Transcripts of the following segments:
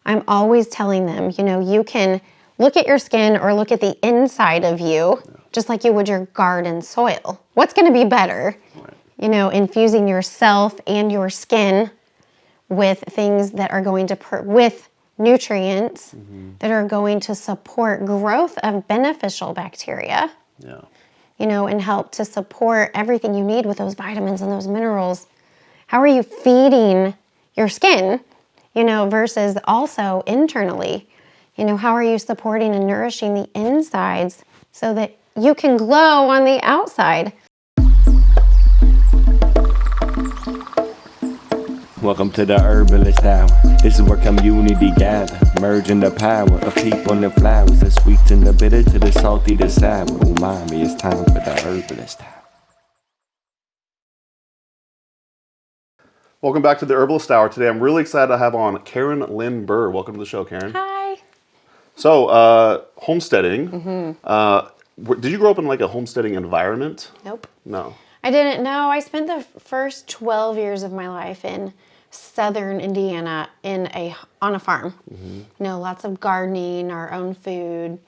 I'm always telling them, you know, you can look at your skin or look at the inside of you, just like you would your garden soil. What's going to be better? Right. You know, infusing yourself and your skin with things that are going to, with nutrients that are going to support growth of beneficial bacteria. Yeah. You know, and help to support everything you need with those vitamins and those minerals. How are you feeding your skin, you know, versus also internally? You know, how are you supporting and nourishing the insides so that you can glow on the outside? Welcome to the Herbalist Hour. This is where community gather, merging the power of people and flowers, the sweet and the bitter to the salty, the sour. Umami, it's time for the Herbalist Hour. Welcome back to the Herbalist Hour. Today I'm really excited to have on Karen Lynn Burr. Welcome to the show, Karen. Hi. So, homesteading. Did you grow up in like a homesteading environment? Nope. No. I didn't know. I spent the first 12 years of my life in southern Indiana on a farm. You know, lots of gardening, our own food,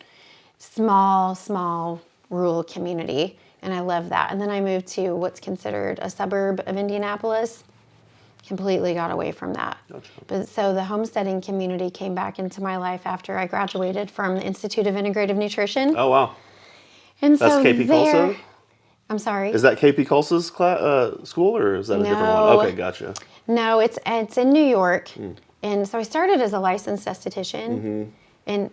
small rural community. And I love that. And then I moved to what's considered a suburb of Indianapolis. Completely got away from that. Gotcha. But so the homesteading community came back into my life after I graduated from the Institute of Integrative Nutrition. Oh, wow. And that's so KP Colsa? I'm sorry? Is that KP Colsa's school, or is that a different one? Okay, gotcha. No, it's in New York. And so I started as a licensed esthetician. And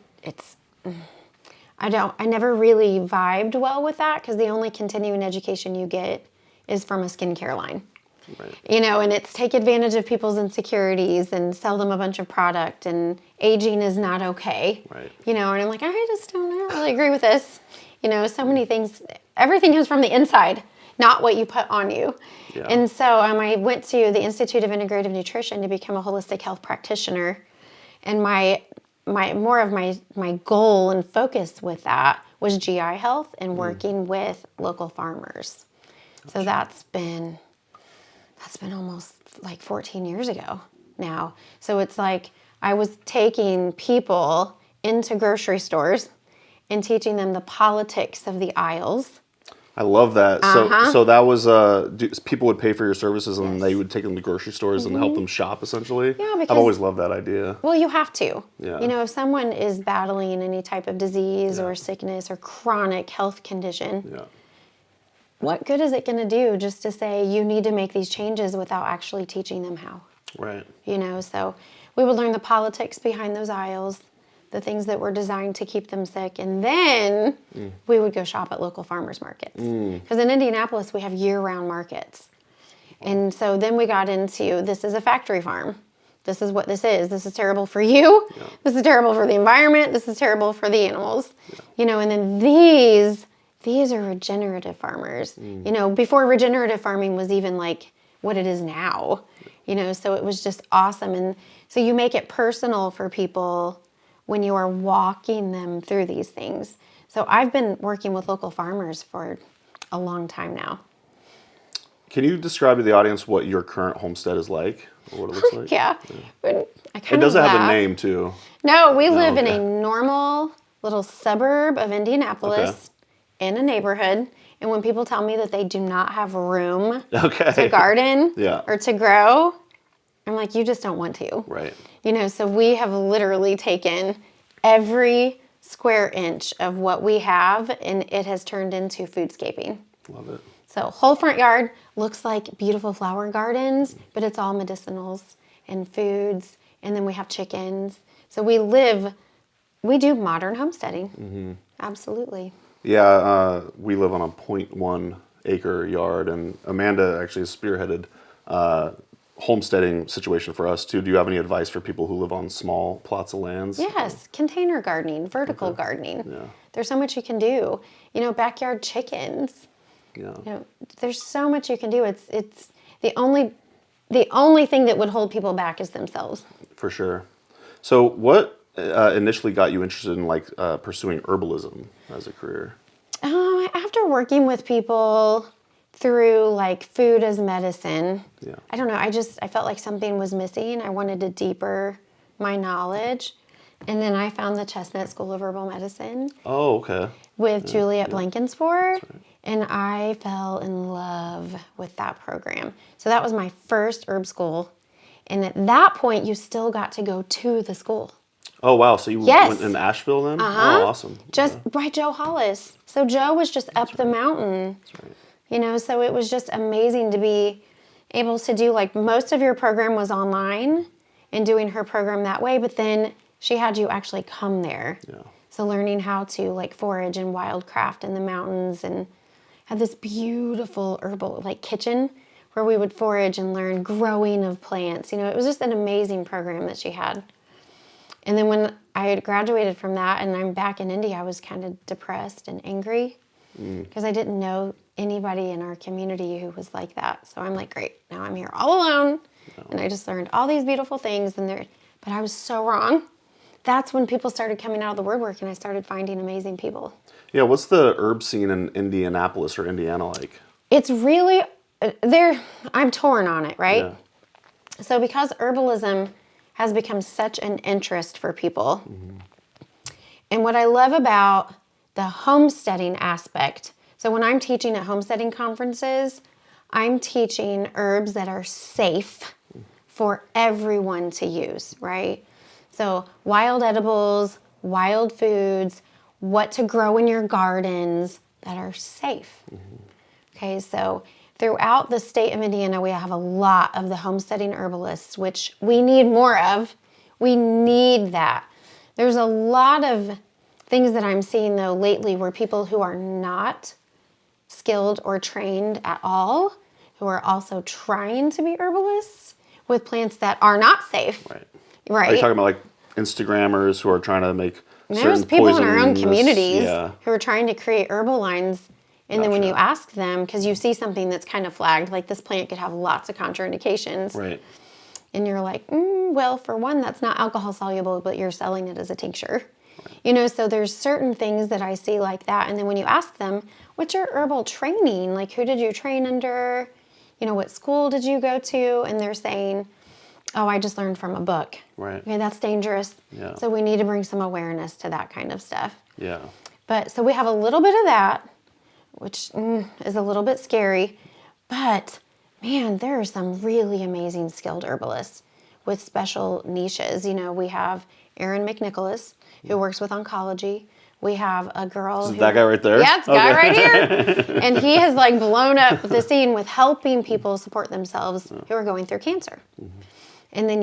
I never really vibed well with that because the only continuing education you get is from a skincare line. Right. You know, and it's take advantage of people's insecurities and sell them a bunch of product, and aging is not okay. Right. You know, and I'm like, I just don't really agree with this. You know, so many things, everything comes from the inside, not what you put on you. Yeah. And so I went to the Institute of Integrative Nutrition to become a holistic health practitioner. And my goal and focus with that was GI health and working with local farmers. So that's been almost like 14 years ago now. So it's like I was taking people into grocery stores and teaching them the politics of the aisles. I love that. So that was people would pay for your services, and they would take them to grocery stores and help them shop, essentially. Yeah, because I've always loved that idea. Well, you have to. Yeah. You know, if someone is battling any type of disease or sickness or chronic health condition, what good is it going to do just to say you need to make these changes without actually teaching them how? Right. You know, so we would learn the politics behind those aisles, the things that were designed to keep them sick, and then we would go shop at local farmers markets. Because in Indianapolis, we have year-round markets. And so then we got into, this is a factory farm. This is what this is. This is terrible for you. Yeah. This is terrible for the environment. This is terrible for the animals. Yeah. You know, and then these are regenerative farmers. You know, before regenerative farming was even like what it is now. You know, so it was just awesome. And so you make it personal for people when you are walking them through these things. So I've been working with local farmers for a long time now. Can you describe to the audience what your current homestead is like, or what it looks like? Yeah. It doesn't have a name, too. No, we live in a normal little suburb of Indianapolis in a neighborhood. And when people tell me that they do not have room to garden or to grow, I'm like, you just don't want to. Right. You know, so we have literally taken every square inch of what we have, and it has turned into foodscaping. Love it. So whole front yard looks like beautiful flower gardens, but it's all medicinals and foods, and then we have chickens. So we do modern homesteading. Absolutely. Yeah, we live on a 0.1 acre yard, and Amanda actually has spearheaded homesteading situation for us too. Do you have any advice for people who live on small plots of lands? Yes, container gardening, vertical gardening. Yeah. There's so much you can do. You know, backyard chickens. Yeah. You know, there's so much you can do. It's the only thing that would hold people back is themselves. For sure. So what initially got you interested in pursuing herbalism as a career? After working with people through like food as medicine, I don't know, I felt like something was missing. I wanted to my knowledge. And then I found the Chestnut School of Herbal Medicine. Oh, okay. With Juliet Blankensport. Right. And I fell in love with that program. So that was my first herb school. And at that point, you still got to go to the school. Oh, wow. So you went in Asheville then? Uh-huh. Oh, awesome. Just by Joe Hollis. So Joe was just up the mountain. That's right. You know, so it was just amazing to be able to do, like, most of your program was online and doing her program that way, but then she had you actually come there. Yeah. So learning how to, like, forage and wildcraft in the mountains, and had this beautiful herbal, like, kitchen where we would forage and learn growing of plants. You know, it was just an amazing program that she had. And then when I had graduated from that and I'm back in India, I was kind of depressed and angry because I didn't know anybody in our community who was like that. So I'm like, great, now I'm here all alone. No. And I just learned all these beautiful things. But I was so wrong. That's when people started coming out of the woodwork and I started finding amazing people. Yeah, what's the herb scene in Indianapolis or Indiana like? It's really, I'm torn on it, right? Yeah. So because herbalism has become such an interest for people, and what I love about the homesteading aspect, so when I'm teaching at homesteading conferences, I'm teaching herbs that are safe for everyone to use, right? So wild edibles, wild foods, what to grow in your gardens that are safe. Okay, so throughout the state of Indiana, we have a lot of the homesteading herbalists, which we need more of. We need that. There's a lot of things that I'm seeing, though, lately where people who are not skilled or trained at all, who are also trying to be herbalists with plants that are not safe. Right. Are you talking about like Instagrammers who are trying to make There's people in our own communities who are trying to create herbal lines, and then when you ask them, because you see something that's kind of flagged, like this plant could have lots of contraindications. Right. And you're like, well, for one, that's not alcohol soluble, but you're selling it as a tincture. Right. You know, so there's certain things that I see like that. And then when you ask them, what's your herbal training? Like, who did you train under? You know, what school did you go to? And they're saying, oh, I just learned from a book. Right. Okay, that's dangerous. Yeah. So we need to bring some awareness to that kind of stuff. Yeah. But so we have a little bit of that, which is a little bit scary. But, man, there are some really amazing skilled herbalists with special niches. You know, we have Aaron McNicholas, who works with oncology. We have a girl. That guy right there? Yeah, it's the guy right here. And he has, like, blown up the scene with helping people support themselves who are going through cancer. And then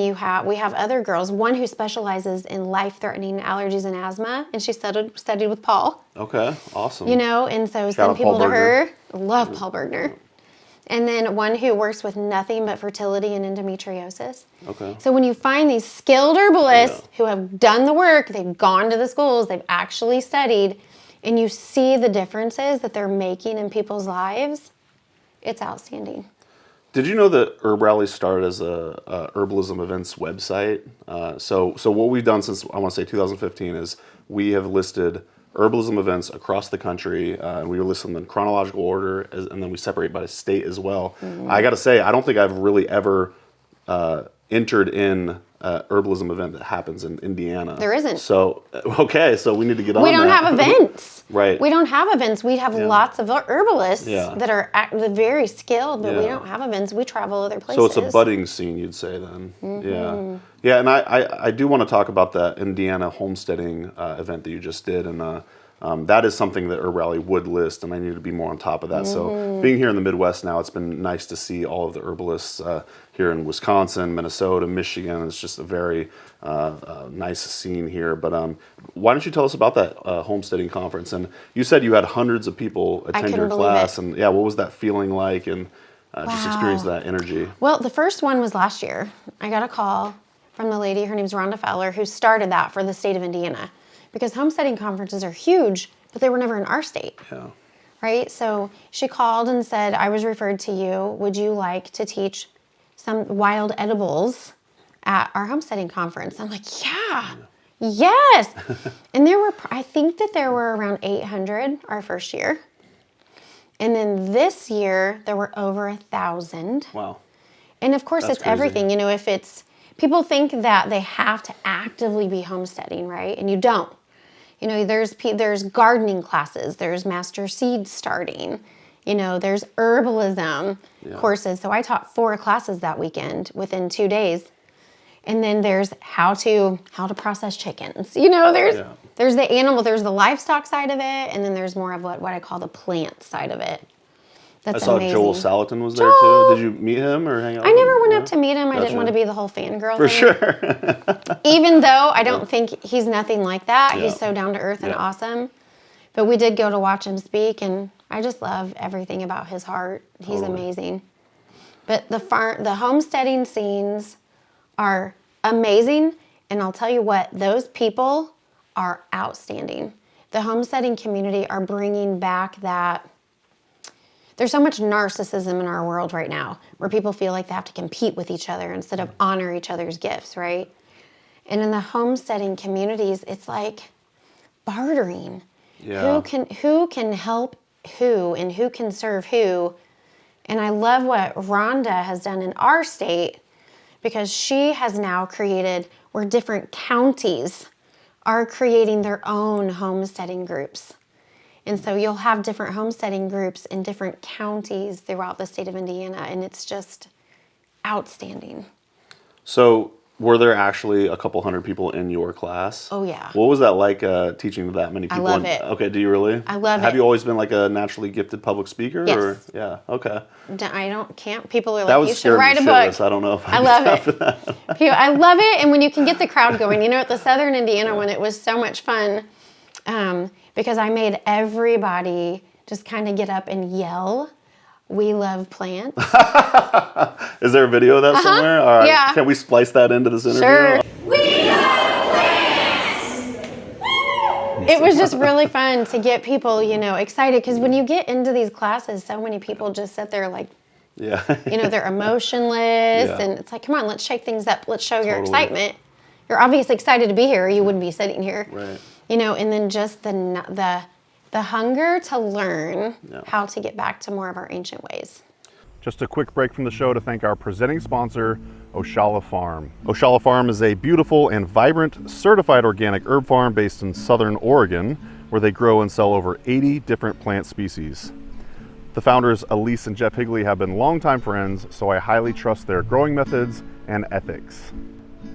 we have other girls, one who specializes in life-threatening allergies and asthma, and she studied with Paul. Okay, awesome. You know, and so send people to her. Love Paul Bergner. And then one who works with nothing but fertility and endometriosis. Okay. So when you find these skilled herbalists who have done the work, they've gone to the schools, they've actually studied, and you see the differences that they're making in people's lives, it's outstanding. Did you know that HerbRally started as a herbalism events website? So what we've done since, I want to say 2015, is we have listed herbalism events across the country, and we list them in chronological order, and then we separate by state as well. I got to say, I don't think I've really ever entered in a herbalism event that happens in Indiana. There isn't. So, okay, so we need to get on that. We don't have events. Right. We don't have events. We have lots of herbalists that are very skilled, but we don't have events. We travel other places. So it's a budding scene, you'd say then. Yeah, and I do want to talk about that Indiana homesteading event that you just did, and that is something that HerbRally would list, and I need to be more on top of that. So being here in the Midwest now, it's been nice to see all of the herbalists here in Wisconsin, Minnesota, Michigan. It's just a very nice scene here. But why don't you tell us about that homesteading conference? And you said you had hundreds of people attend your class, and what was that feeling like? And just experience that energy. Well, the first one was last year. I got a call from the lady, her name's Rhonda Fowler, who started that for the state of Indiana. Because homesteading conferences are huge, but they were never in our state. Yeah. Right? So she called and said, I was referred to you. Would you like to teach some wild edibles at our homesteading conference? I'm like, yes. And I think that there were around 800 our first year. And then this year, there were over 1,000. Wow. And of course, it's crazy. Everything. You know, if it's people think that they have to actively be homesteading, right? And you don't. You know, there's gardening classes, there's master seed starting, you know, there's herbalism courses. So I taught 4 classes that weekend within 2 days. And then there's how to process chickens. You know, there's the animal, there's the livestock side of it, and then there's more of what I call the plant side of it. That's I saw amazing. Joel Salatin was there too. Did you meet him or hang out? I never went up to meet him. I didn't want to be the whole fangirl For thing. sure. Even though I don't think he's nothing like that. Yeah. He's so down to earth and awesome. But we did go to watch him speak, and I just love everything about his heart. He's amazing. But the homesteading scenes are amazing, and I'll tell you what, those people are outstanding. The homesteading community are bringing back that. There's so much narcissism in our world right now where people feel like they have to compete with each other instead of honor each other's gifts, right? And in the homesteading communities, it's like bartering. Yeah. Who can help who and who can serve who? And I love what Rhonda has done in our state, because she has now created where different counties are creating their own homesteading groups. And so you'll have different homesteading groups in different counties throughout the state of Indiana, and it's just outstanding. So were there actually a couple hundred people in your class? Oh, yeah. What was that like teaching that many people? I love it. Okay, do you really? I love it. Have you always been like a naturally gifted public speaker? Yes. Or? Yeah, okay. People are That like, was you should write a book. shitless. I don't know if I love it. I love it. And when you can get the crowd going, you know, at the Southern Indiana one, it was so much fun because I made everybody just kind of get up and yell, "We love plants." Is there a video of that somewhere? All right. Yeah. Can we splice that into this interview? Sure. We love plants! It was just really fun to get people, you know, excited, because when you get into these classes, so many people just sit there like, Yeah. you know, they're emotionless, Yeah. and it's like, come on, let's shake things up. Let's show your excitement. You're obviously excited to be here, or you wouldn't be sitting here. Right. You know, and then just the hunger to learn how to get back to more of our ancient ways. Just a quick break from the show to thank our presenting sponsor, Oshala Farm. Oshala Farm is a beautiful and vibrant certified organic herb farm based in Southern Oregon, where they grow and sell over 80 different plant species. The founders, Elise and Jeff Higley, have been longtime friends, so I highly trust their growing methods and ethics.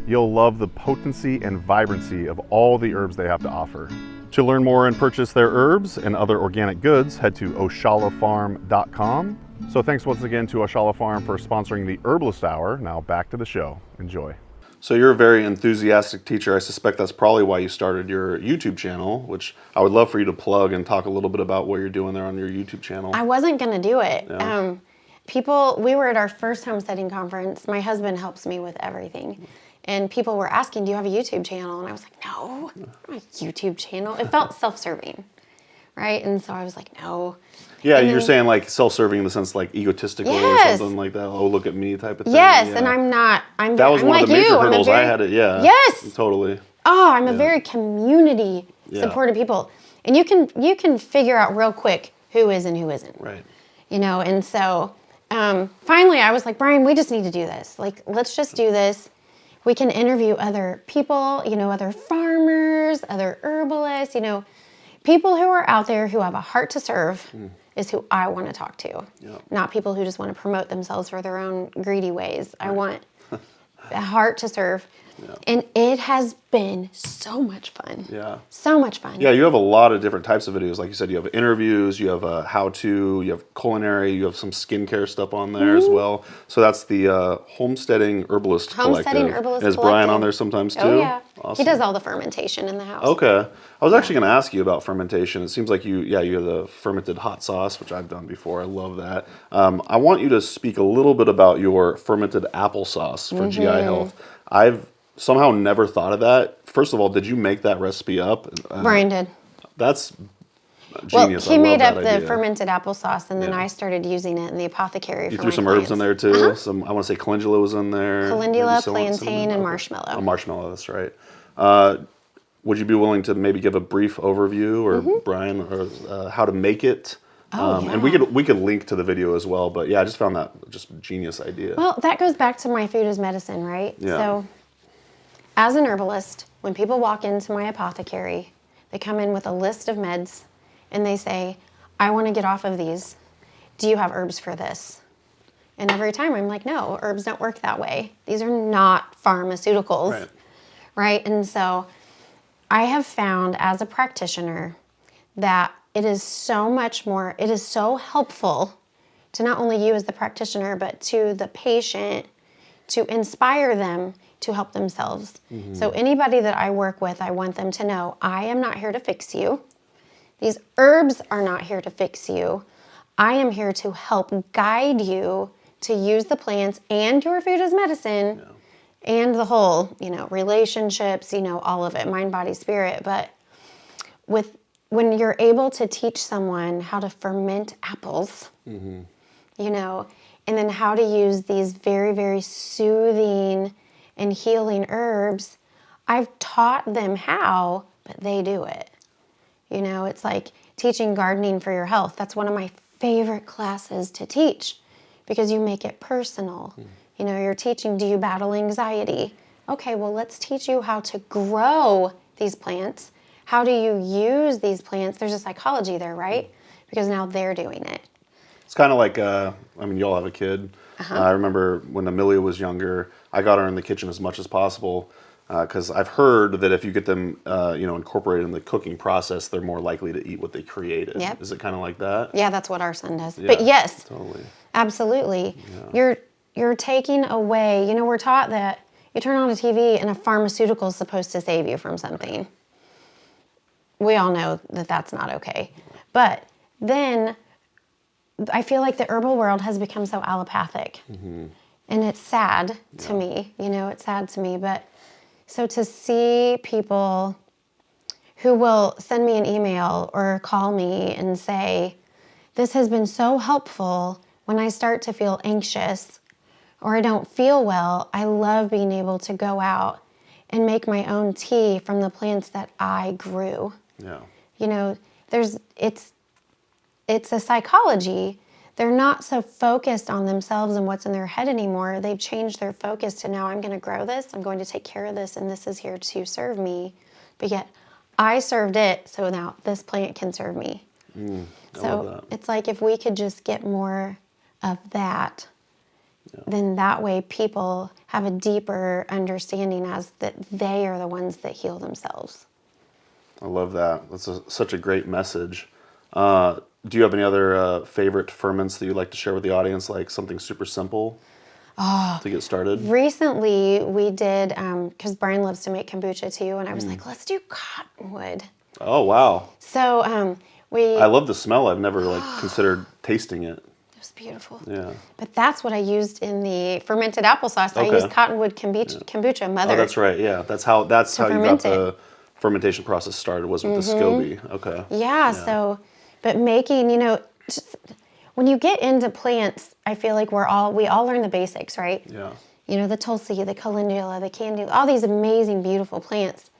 You'll love the potency and vibrancy of all the herbs they have to offer. To learn more and purchase their herbs and other organic goods, head to oshalafarm.com. So thanks once again to Oshala Farm for sponsoring the Herbalist Hour. Now back to the show. Enjoy. So you're a very enthusiastic teacher. I suspect that's probably why you started your YouTube channel, which I would love for you to plug and talk a little bit about what you're doing there on your YouTube channel. I wasn't going to do it. Yeah. We were at our first homesteading conference. My husband helps me with everything. And people were asking, do you have a YouTube channel? And I was like, no, I don't have a YouTube channel. It felt self-serving, right? And so I was like, no. Yeah, and you're then, saying like self-serving in the sense like egotistical Yes. or something like that. Oh, look at me type of thing. Yes, Yeah. and I'm not. That was I'm one like of the major you. hurdles I had it. Yeah. Yes. Totally. Oh, I'm a very community supportive people. And you can figure out real quick who is and who isn't. Right. You know, and so finally I was like, Brian, we just need to do this. Like, let's just do this. We can interview other people, you know, other farmers, other herbalists, you know, people who are out there who have a heart to serve is who I want to talk to. Not people who just want to promote themselves for their own greedy ways. I want a heart to serve. And it has been so much fun. Yeah. So much fun. Yeah, you have a lot of different types of videos. Like you said, you have interviews, you have how-to, you have culinary, you have some skincare stuff on there as well. So that's the Homesteading Herbalist Homesteading Collective. Herbalist Is Brian on there sometimes too? Oh, yeah. Awesome. He does all the fermentation in the house. Okay. I was actually going to ask you about fermentation. It seems like you have the fermented hot sauce, which I've done before. I love that. I want you to speak a little bit about your fermented applesauce for GI health. I've somehow never thought of that. First of all, did you make that recipe up? Brian did. That's Well, genius. he I love made that up the idea. fermented applesauce, and then Yeah. I started using it in the apothecary You for threw my some clients. herbs in there too. Some, I want to say calendula was in there. Calendula, Maybe cinnamon, plantain, and okay. marshmallow. Oh, marshmallow, that's right. Would you be willing to maybe give a brief overview, or Brian, or how to make it? And we could link to the video as well. But yeah, I just found that just a genius idea. Well, that goes back to my food is medicine, right? Yeah. So as an herbalist, when people walk into my apothecary, they come in with a list of meds and they say, I want to get off of these. Do you have herbs for this? And every time I'm like, no, herbs don't work that way. These are not pharmaceuticals, right? And so I have found as a practitioner that it is so much more, it is so helpful to not only you as the practitioner, but to the patient to inspire them to help themselves. So anybody that I work with, I want them to know, I am not here to fix you. These herbs are not here to fix you. I am here to help guide you to use the plants and your food as medicine and the whole, relationships, all of it, mind, body, spirit. But when you're able to teach someone how to ferment apples, and then how to use these very, very soothing and healing herbs, I've taught them how, but they do it. It's like teaching gardening for your health. That's one of my favorite classes to teach because you make it personal. You're teaching, do you battle anxiety? Okay, well, let's teach you how to grow these plants. How do you use these plants? There's a psychology there, right? Because now they're doing it. It's kind of like, you all have a kid. I remember when Amelia was younger, I got her in the kitchen as much as possible because I've heard that if you get them, incorporated in the cooking process, they're more likely to eat what they created. Yep. Is it kind of like that? Yeah, that's what our son does. Yeah, but yes, totally. Absolutely. Yeah. You're taking away, we're taught that you turn on a TV and a pharmaceutical is supposed to save you from something. We all know that that's not okay. But then I feel like the herbal world has become so allopathic. And it's sad to me, it's sad to me. But so to see people who will send me an email or call me and say, this has been so helpful when I start to feel anxious or I don't feel well, I love being able to go out and make my own tea from the plants that I grew. Yeah. It's a psychology. They're not so focused on themselves and what's in their head anymore. They've changed their focus to now I'm going to grow this, I'm going to take care of this, and this is here to serve me. But yet I served it, so now this plant can serve me. So it's like if we could just get more of that, then that way people have a deeper understanding as that they are the ones that heal themselves. I love that. That's such a great message. Do you have any other favorite ferments that you'd like to share with the audience, like something super simple to get started? Recently we did, because Brian loves to make kombucha too, and I was like, let's do cottonwood. Oh, wow. So I love the smell. I've never considered tasting it. It was beautiful. Yeah. But that's what I used in the fermented applesauce. I used cottonwood kombucha mother. Oh, that's right. Yeah, that's how you got the fermentation process started, was with the SCOBY. Okay. Yeah. So, but making, just when you get into plants, I feel like we all learn the basics, right? Yeah. The tulsi, the calendula, the candula, all these amazing, beautiful plants.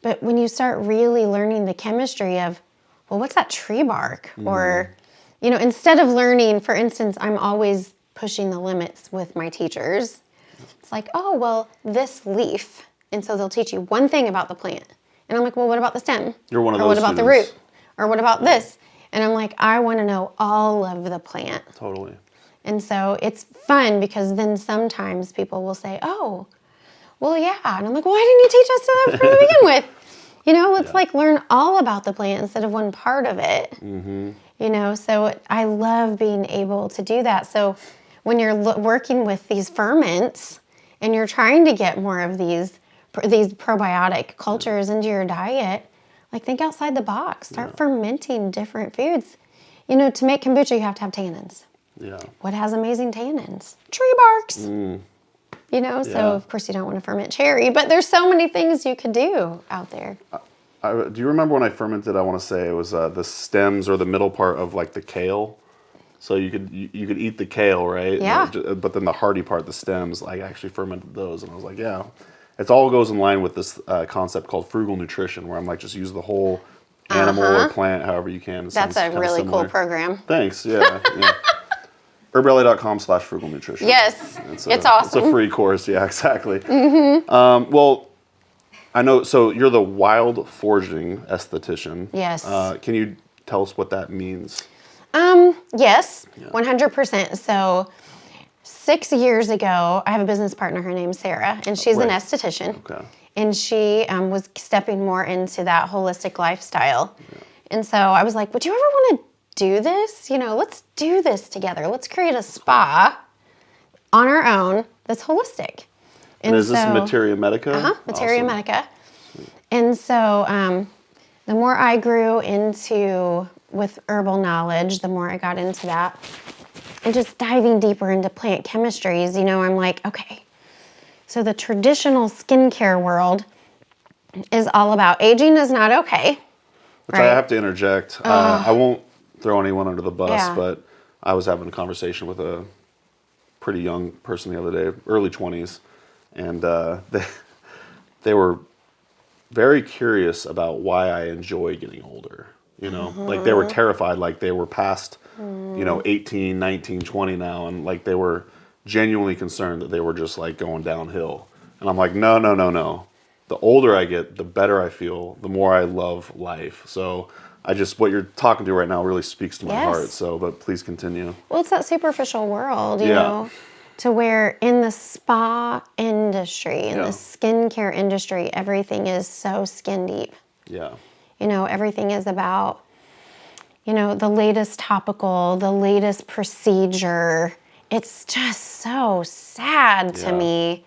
But when you start really learning the chemistry of, well, what's that tree bark? Or, instead of learning, for instance, I'm always pushing the limits with my teachers. It's like, oh, well, this leaf. And so they'll teach you one thing about the plant. And I'm like, well, what about the stem? You're one of those Or what about the students. root? Or what about this? And I'm like, I want to know all of the plant. Totally. And so it's fun because then sometimes people will say, oh, well, yeah. And I'm like, why didn't you teach us that from the begin with? Let's learn all about the plant instead of one part of it. So I love being able to do that. So when you're working with these ferments and you're trying to get more of these probiotic cultures into your diet, think outside the box. Start fermenting different foods. To make kombucha, you have to have tannins. Yeah. What has amazing tannins? Tree barks. So of course you don't want to ferment cherry, but there's so many things you could do out there. Do you remember when I fermented, I want to say it was the stems or the middle part of the kale? So you could eat the kale, right? Yeah. But then the hardy part, the stems, I actually fermented those. And I was like, yeah. It all goes in line with this concept called Frugal Nutrition, where I'm just use the whole animal or plant, however you can. That's a really cool program. Thanks. Yeah. HerbRally.com/Frugal Nutrition. Yes, it's awesome. It's a free course. Yeah, exactly. Well, I know. So you're the wild foraging esthetician. Yes. Can you tell us what that means? Yes, 100%. So 6 years ago, I have a business partner. Her name's Sarah, and she's an esthetician. Okay. And she was stepping more into that holistic lifestyle. Yeah. And so I was like, would you ever want to do this? Let's do this together. Let's create a spa on our own that's holistic. And is this Materia Meda? Materia Meda. And so the more I grew into with herbal knowledge, the more I got into that. And just diving deeper into plant chemistries, I'm like, okay, so the traditional skincare world is all about aging is not okay. Which I have to interject. I won't throw anyone under the bus, but I was having a conversation with a pretty young person the other day, early 20s, and they were very curious about why I enjoy getting older. Like they were terrified, like they were past, 18, 19, 20 now, and like they were genuinely concerned that they were just like going downhill. And I'm like, no. The older I get, the better I feel, the more I love life. So what you're talking to right now really speaks to my heart. So, but please continue. Well, it's that superficial world, you know, to where in the spa industry, in the skincare industry, everything is so skin deep. Yeah. Everything is about, the latest topical, the latest procedure. It's just so sad to me.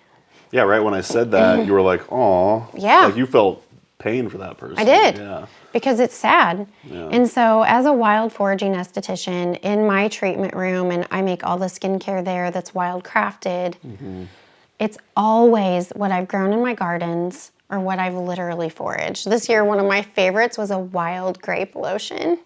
Yeah, right. When I said that, you were like, "Aw." Yeah. Like you felt pain for that person. I did. Yeah. Because it's sad. Yeah. And so as a wild foraging esthetician in my treatment room, and I make all the skincare there that's wild crafted, it's always what I've grown in my gardens or what I've literally foraged. This year, one of my favorites was a wild grape lotion.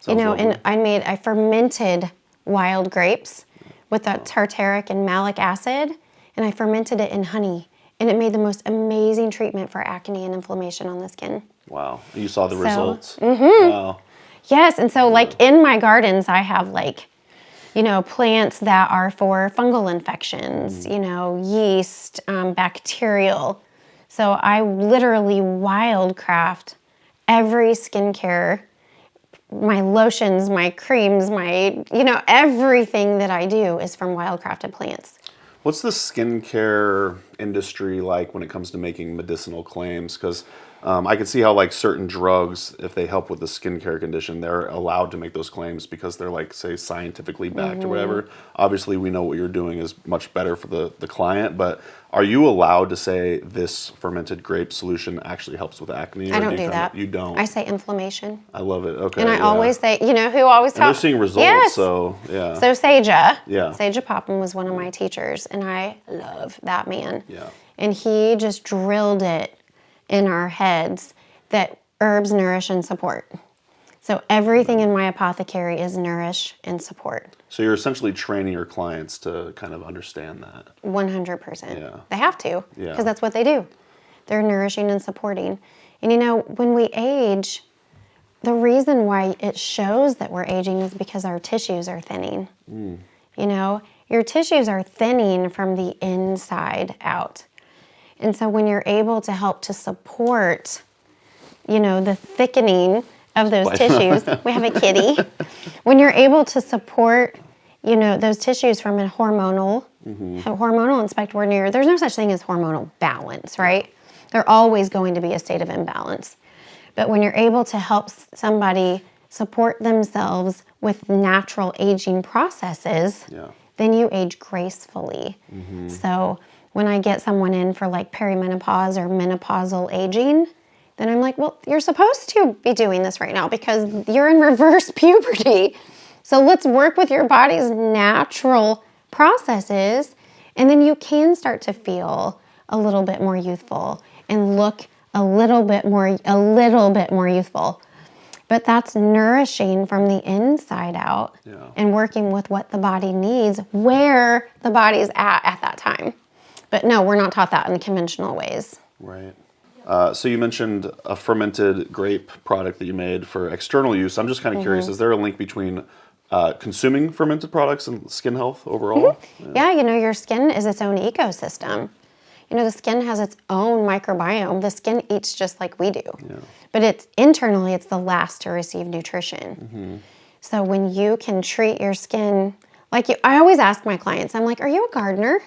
Sounds lovely. And I fermented wild grapes with that tartaric and malic acid, and I fermented it in honey. And it made the most amazing treatment for acne and inflammation on the skin. Wow. You saw the results? Wow. Yes, and so like in my gardens, I have plants that are for fungal infections, yeast, bacterial. So I literally wildcraft every skincare, my lotions, my creams, everything that I do is from wildcrafted plants. What's the skincare industry like when it comes to making medicinal claims? Because I can see how like certain drugs, if they help with the skincare condition, they're allowed to make those claims because they're like, say, scientifically backed or whatever. Obviously, we know what you're doing is much better for the client, but are you allowed to say this fermented grape solution actually helps with acne? I don't do that. You don't? I say inflammation. I love it. Okay. And I always say, who always talks? They're seeing results, yes. So yeah. So Seja. Yeah. Seja Popham was one of my teachers, and I love that man. Yeah. And he just drilled it in our heads that herbs nourish and support. So everything in my apothecary is nourish and support. So you're essentially training your clients to kind of understand that. 100%. Yeah. They have to, Yeah. because that's what they do. They're nourishing and supporting. And when we age, the reason why it shows that we're aging is because our tissues are thinning. Your tissues are thinning from the inside out. And so when you're able to help to support, the thickening of those tissues, we have a kitty. When you're able to support, those tissues from a hormonal inspect ordinary, there's no such thing as hormonal balance, right? They're always going to be a state of imbalance. But when you're able to help somebody support themselves with natural aging processes, then you age gracefully. So when I get someone in for like perimenopause or menopausal aging, then I'm like, well, you're supposed to be doing this right now because you're in reverse puberty. So let's work with your body's natural processes, and then you can start to feel a little bit more youthful and look a little bit more youthful. But that's nourishing from the inside out and working with what the body needs, where the body's at that time. But no, we're not taught that in conventional ways. Right. So you mentioned a fermented grape product that you made for external use. I'm just kind of curious, is there a link between consuming fermented products and skin health overall? Yeah, you know, your skin is its own ecosystem. You know, the skin has its own microbiome. The skin eats just like we do. Yeah. But it's internally, it's the last to receive nutrition. So when you can treat your skin like I always ask my clients, I'm like, are you a gardener?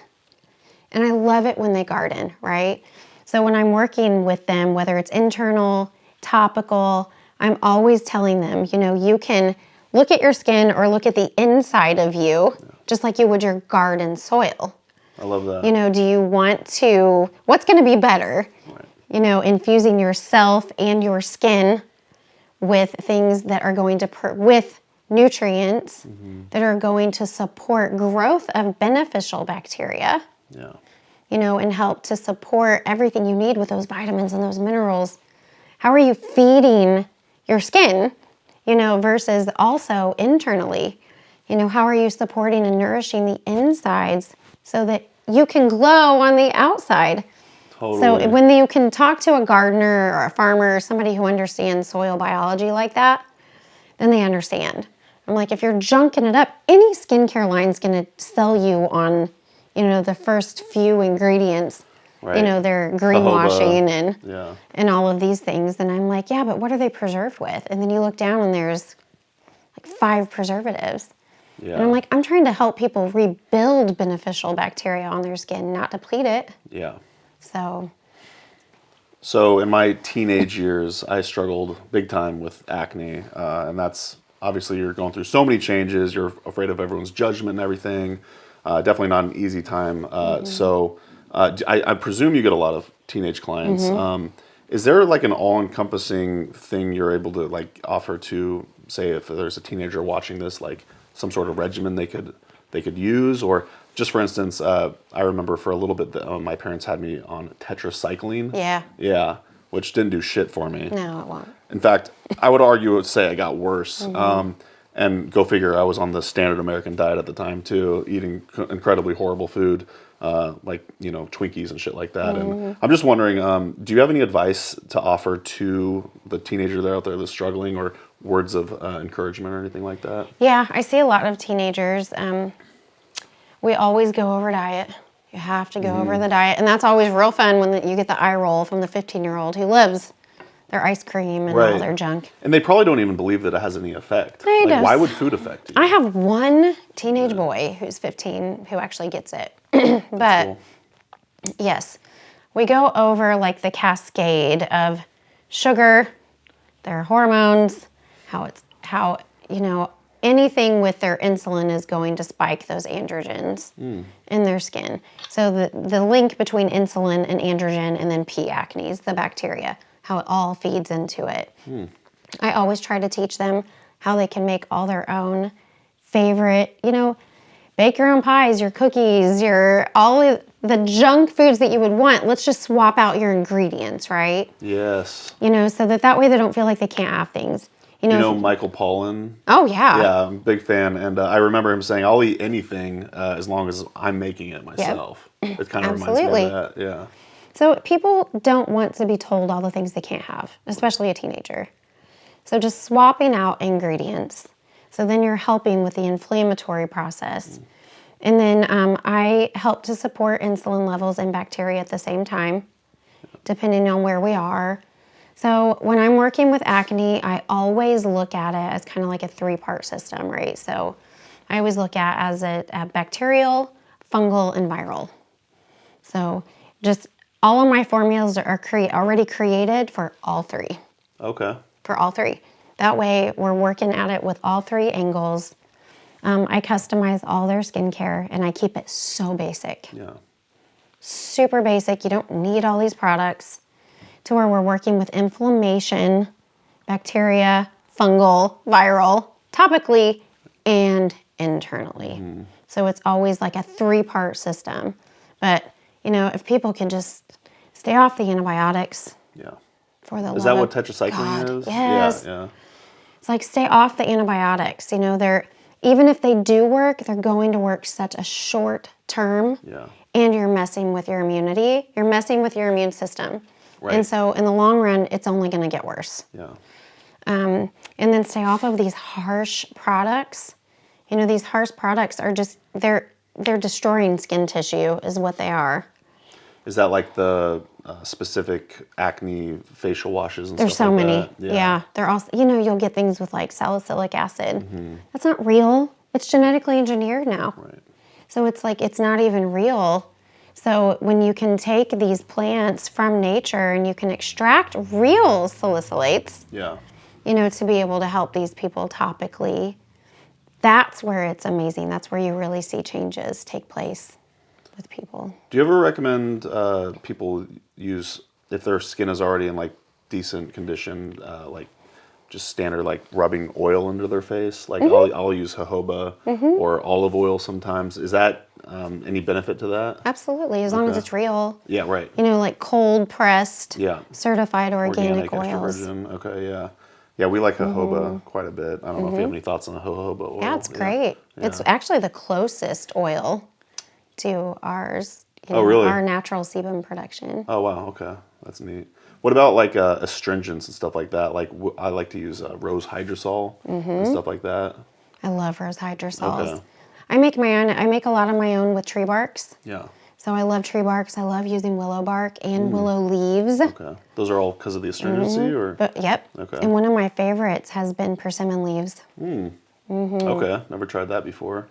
And I love it when they garden, right? So when I'm working with them, whether it's internal, topical, I'm always telling them, you know, you can look at your skin or look at the inside of you, just like you would your garden soil. I love that. You know, do you want to, what's going to be better? Right. You know, infusing yourself and your skin with things that are going to, with nutrients that are going to support growth of beneficial bacteria. Yeah. You know, and help to support everything you need with those vitamins and those minerals. How are you feeding your skin, you know, versus also internally? You know, how are you supporting and nourishing the insides so that you can glow on the outside? Totally. So when you can talk to a gardener or a farmer or somebody who understands soil biology like that, then they understand. I'm like, if you're junking it up, any skincare line is going to sell you on, you know, the first few ingredients. Right. You know, they're greenwashing and all of these things. And I'm like, yeah, but what are they preserved with? And then you look down and there's like 5 preservatives. Yeah. And I'm like, I'm trying to help people rebuild beneficial bacteria on their skin, not deplete it. Yeah. So in my teenage years, I struggled big time with acne. And that's obviously you're going through so many changes. You're afraid of everyone's judgment and everything. Definitely not an easy time. So I presume you get a lot of teenage clients. Is there like an all-encompassing thing you're able to like offer to, say, if there's a teenager watching this, like some sort of regimen they could use? Or just for instance, I remember for a little bit that my parents had me on tetracycline. Yeah. Yeah, which didn't do shit for me. No, it won't. In fact, I would say I got worse. And go figure, I was on the standard American diet at the time too, eating incredibly horrible food, like, you know, Twinkies and shit like that. And I'm just wondering, do you have any advice to offer to the teenager there out there that's struggling, or words of encouragement or anything like that? Yeah, I see a lot of teenagers. We always go over diet. You have to go over the diet. And that's always real fun when you get the eye roll from the 15-year-old who lives their ice cream and all their junk. And they probably don't even believe that it has any effect. Like, why would food affect you? I have one teenage boy who's 15 who actually gets it. But cool. Yes, we go over like the cascade of sugar, their hormones, how you know, anything with their insulin is going to spike those androgens in their skin. So the link between insulin and androgen, and then P. acnes, the bacteria, how it all feeds into it. I always try to teach them how they can make all their own favorite, you know, bake your own pies, your cookies, all of the junk foods that you would want. Let's just swap out your ingredients, right? Yes. You know, so that way they don't feel like they can't have things. You know Michael Pollan? Oh, yeah. Yeah, I'm a big fan. And I remember him saying, I'll eat anything as long as I'm making it myself. Yep. It kind of reminds me of that. Yeah. So people don't want to be told all the things they can't have, especially a teenager. So just swapping out ingredients. So then you're helping with the inflammatory process. And then I help to support insulin levels and bacteria at the same time, depending on where we are. So when I'm working with acne, I always look at it as kind of like a 3-part system, right? So I always look at it as a bacterial, fungal, and viral. So just all of my formulas are already created for all 3. Okay. For all 3. That way we're working at it with all 3 angles. I customize all their skincare and I keep it so basic. Yeah. Super basic. You don't need all these products, to where we're working with inflammation, bacteria, fungal, viral, topically, and internally. So it's always like a 3-part system. But, you know, if people can just stay off the antibiotics. Yeah. For the Is that what tetracycline is? Yes. Yeah. It's like stay off the antibiotics. You know, even if they do work, they're going to work such a short term. Yeah. And you're messing with your immunity. You're messing with your immune system. Right. And so in the long run, it's only going to get worse. Yeah. And then stay off of these harsh products. You know, these harsh products are just, they're destroying skin tissue is what they are. Is that like the specific acne facial washes and There's stuff so like many. that? Yeah. They're also, you know, you'll get things with like salicylic acid. That's not real. It's genetically engineered now. Right. So it's like, it's not even real. So when you can take these plants from nature and you can extract real salicylates, Yeah. you know, to be able to help these people topically, that's where it's amazing. That's where you really see changes take place with people. Do you ever recommend people use, if their skin is already in like decent condition, like just standard like rubbing oil into their face? Like I'll use jojoba or olive oil sometimes. Is that any benefit to that? Absolutely, as long as it's real. Yeah, right. You know, like cold pressed, Yeah. certified organic extra oils. virgin. Okay, yeah. Yeah, we like jojoba quite a bit. I don't know if you have any thoughts on the jojoba oil. Yeah, it's great. Yeah. It's actually the closest oil to ours. You Oh, know, really? Our natural sebum production. Oh, wow. Okay. That's neat. What about like astringents and stuff like that? Like I like to use rose hydrosol and stuff like that. I love rose hydrosols. Okay. I make my own. I make a lot of my own with tree barks. Yeah. So I love tree barks. I love using willow bark and willow leaves. Okay. Those are all because of the astringency, or? But yep. Okay. And one of my favorites has been persimmon leaves. Okay. Never tried that before.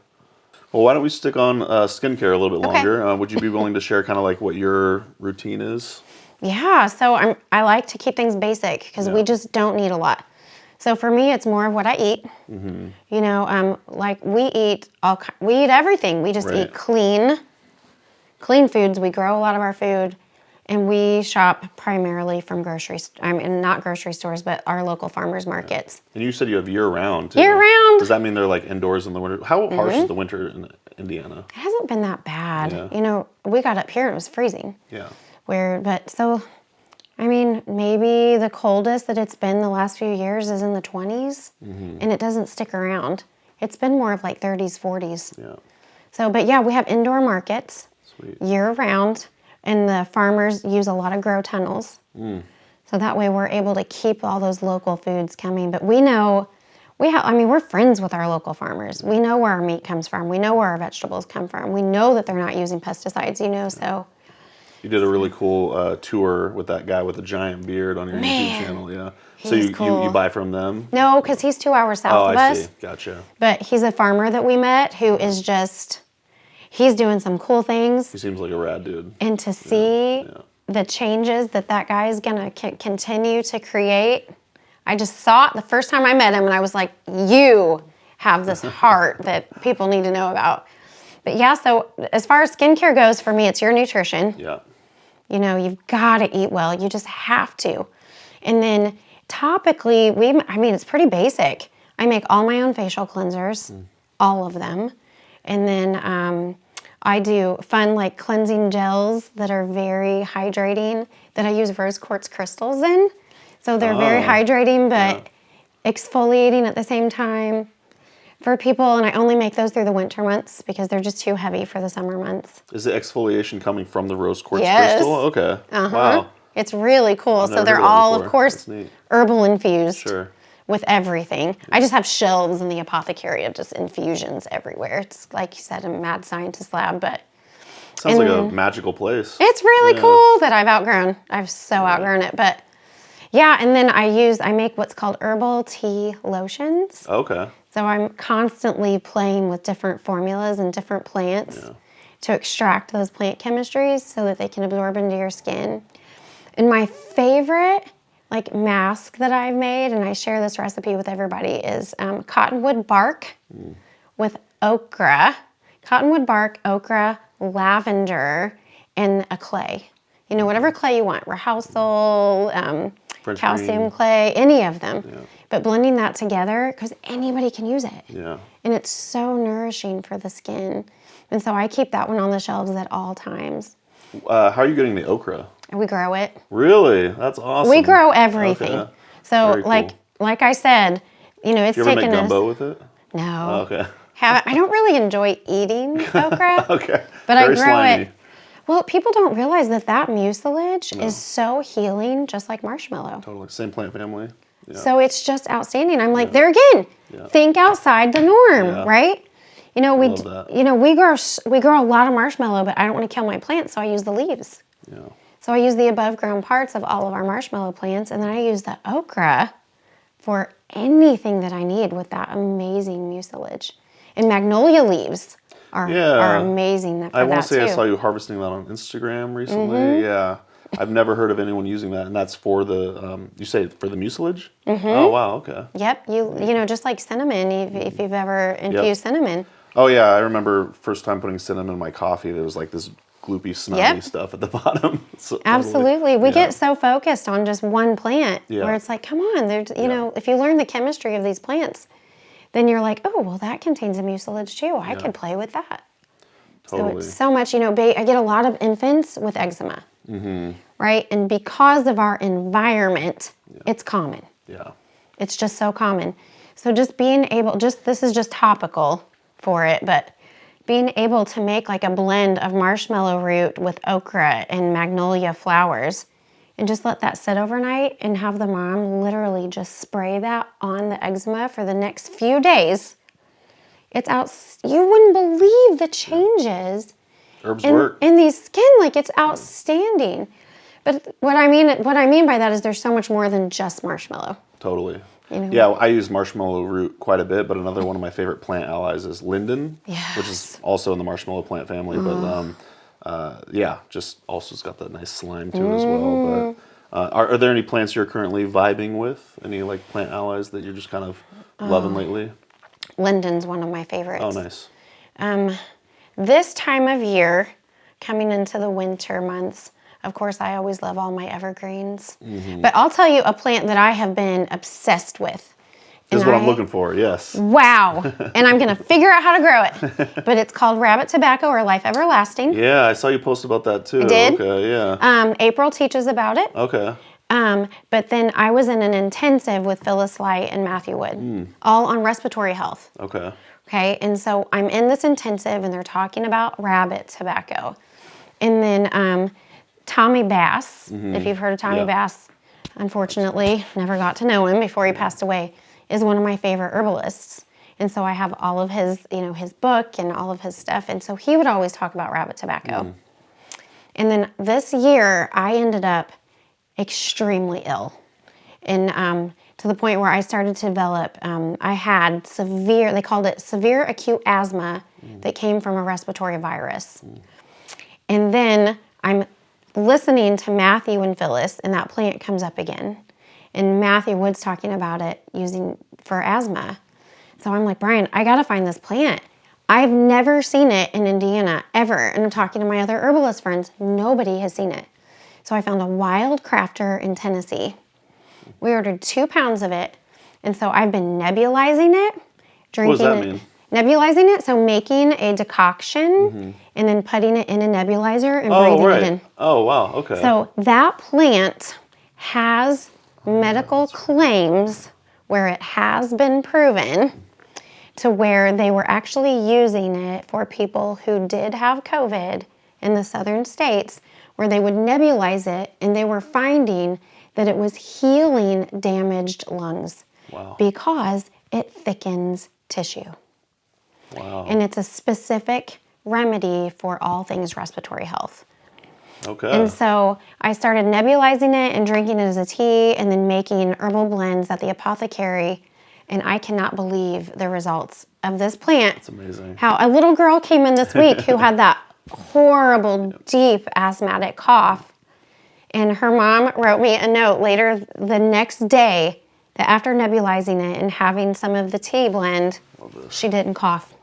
Well, why don't we stick on skincare a little bit Okay. longer? Would you be willing to share kind of like what your routine is? Yeah, so I like to keep things basic because we just don't need a lot. So for me, it's more of what I eat. You know, like we eat everything. We just Right. eat clean foods. We grow a lot of our food, and we shop primarily from not grocery stores, but our local farmers markets. And you said you have year-round, too. Year-round. Does that mean they're like indoors in the winter? How harsh is the winter in Indiana? It hasn't been that bad. Yeah. You know, we got up here and it was freezing. Yeah. I mean, maybe the coldest that it's been the last few years is in the 20s, and it doesn't stick around. It's been more of like 30s, 40s. Yeah. So, but yeah, we have indoor markets Sweet. year round, and the farmers use a lot of grow tunnels. So that way we're able to keep all those local foods coming. But we know, we're friends with our local farmers. We know where our meat comes from. We know where our vegetables come from. We know that they're not using pesticides, you know, so. You did a really cool tour with that guy with the giant beard on your YouTube channel, yeah. So he's you cool. buy from them? No, because he's 2 hours south of I us. see. Gotcha. But he's a farmer that we met who is he's doing some cool things. He seems like a rad dude. And to see the changes that guy is going to continue to create, I just saw it the first time I met him, and I was like, you have this heart that people need to know about. But yeah, so as far as skincare goes, for me, it's your nutrition. Yeah. You know, you've got to eat well. You just have to. And then topically, it's pretty basic. I make all my own facial cleansers, all of them. And then I do fun like cleansing gels that are very hydrating that I use rose quartz crystals in. So they're very hydrating, but exfoliating at the same time for people. And I only make those through the winter months because they're just too heavy for the summer months. Is the exfoliation coming from the rose quartz Yes. crystal? Okay. Wow. It's really cool. So never they're heard that all, of before. course, That's neat. herbal infused. Sure. With everything. I just have shelves in the apothecary of just infusions everywhere. It's like you said, a mad scientist lab, but Sounds like a magical place. it's really cool that I've outgrown. I've so outgrown it, but yeah. And then I make what's called herbal tea lotions. Okay. So I'm constantly playing with different formulas and different plants to extract those plant chemistries so that they can absorb into your skin. And my favorite mask that I've made, and I share this recipe with everybody, is cottonwood bark with okra. Cottonwood bark, okra, lavender, and a clay. You know, whatever clay you want, rehousal, calcium green. clay, any of them. Yeah. But blending that together, because anybody can use it. Yeah. And it's so nourishing for the skin. And so I keep that one on the shelves at all times. How are you getting the okra? We grow it. Really? That's awesome. We grow everything. Okay. So Very cool. like I said, you know, it's You ever taken make us. gumbo with it? No. Oh, okay. I don't really enjoy eating okra. Okay. But Very I grow slimy. it. Well, people don't realize that mucilage is so healing, just like marshmallow. Totally. Same plant family. Yeah. So it's just outstanding. I'm like, there again, think outside the norm, right? You know, we grow a lot of marshmallow, but I don't want to kill my plants, so I use the leaves. Yeah. So I use the above ground parts of all of our marshmallow plants, and then I use the okra for anything that I need with that amazing mucilage. And magnolia leaves are amazing for that too. I want to say I saw you harvesting that on Instagram recently. Yeah. I've never heard of anyone using that, and that's for the, you say for the mucilage? Oh, wow, okay. Yep, you know, just like cinnamon, if you've ever infused cinnamon. Oh, yeah, I remember first time putting cinnamon in my coffee, there was like this gloopy, snotty stuff at the bottom. So absolutely. We get so focused on just one plant where it's like, come on, there's, you know, if you learn the chemistry of these plants, then you're like, oh, well, that contains a mucilage too. I could play with that. Totally. So it's so much, you know, I get a lot of infants with eczema, right? And because of our environment, it's common. Yeah. It's just so common. So just being able, this is just topical for it, but being able to make like a blend of marshmallow root with okra and magnolia flowers and just let that sit overnight and have the mom literally just spray that on the eczema for the next few days. It's out. You wouldn't believe the changes Herbs work. In these skin. Like, it's outstanding. But what I mean by that is there's so much more than just marshmallow. Totally. You know? Yeah, I use marshmallow root quite a bit, but another one of my favorite plant allies is linden, which is also in the marshmallow plant family. But just also it's got that nice slime to it as well. But are there any plants you're currently vibing with? Any like plant allies that you're just kind of loving lately? Linden's one of my favorites. Oh, nice. This time of year, coming into the winter months, of course, I always love all my evergreens. But I'll tell you a plant that I have been obsessed with. This is what I'm looking for, yes. Wow. And I'm going to figure out how to grow it. But it's called rabbit tobacco or life everlasting. Yeah, I saw you post about that too. I did? Okay, yeah. April teaches about it. Okay. But then I was in an intensive with Phyllis Light and Matthew Wood, all on respiratory health. Okay. Okay, and so I'm in this intensive and they're talking about rabbit tobacco. And then Tommy Bass, if you've heard of Tommy Bass, unfortunately, never got to know him before he passed away, is one of my favorite herbalists. And so I have all of his, his book and all of his stuff. And so he would always talk about rabbit tobacco. And then this year, I ended up extremely ill. And to the point where I started to develop, I had they called it severe acute asthma that came from a respiratory virus. And then I'm listening to Matthew and Phyllis, and that plant comes up again. And Matthew Wood's talking about it using for asthma. So I'm like, Brian, I got to find this plant. I've never seen it in Indiana, ever. And I'm talking to my other herbalist friends. Nobody has seen it. So I found a wild crafter in Tennessee. We ordered 2 pounds of it. And so I've been nebulizing it, drinking What does that mean? Nebulizing it, so making a decoction and then putting it in a nebulizer and breathing it in. Oh, wow, okay. So that plant has medical claims where it has been proven to where they were actually using it for people who did have COVID in the southern states, where they would nebulize it and they were finding that it was healing damaged lungs. Wow. Because it thickens tissue. Wow. And it's a specific remedy for all things respiratory health. Okay. And so I started nebulizing it and drinking it as a tea and then making herbal blends at the apothecary. And I cannot believe the results of this plant. That's amazing. How a little girl came in this week who had that horrible, deep asthmatic cough. And her mom wrote me a note later the next day that after nebulizing it and having some of the tea blend, she didn't cough.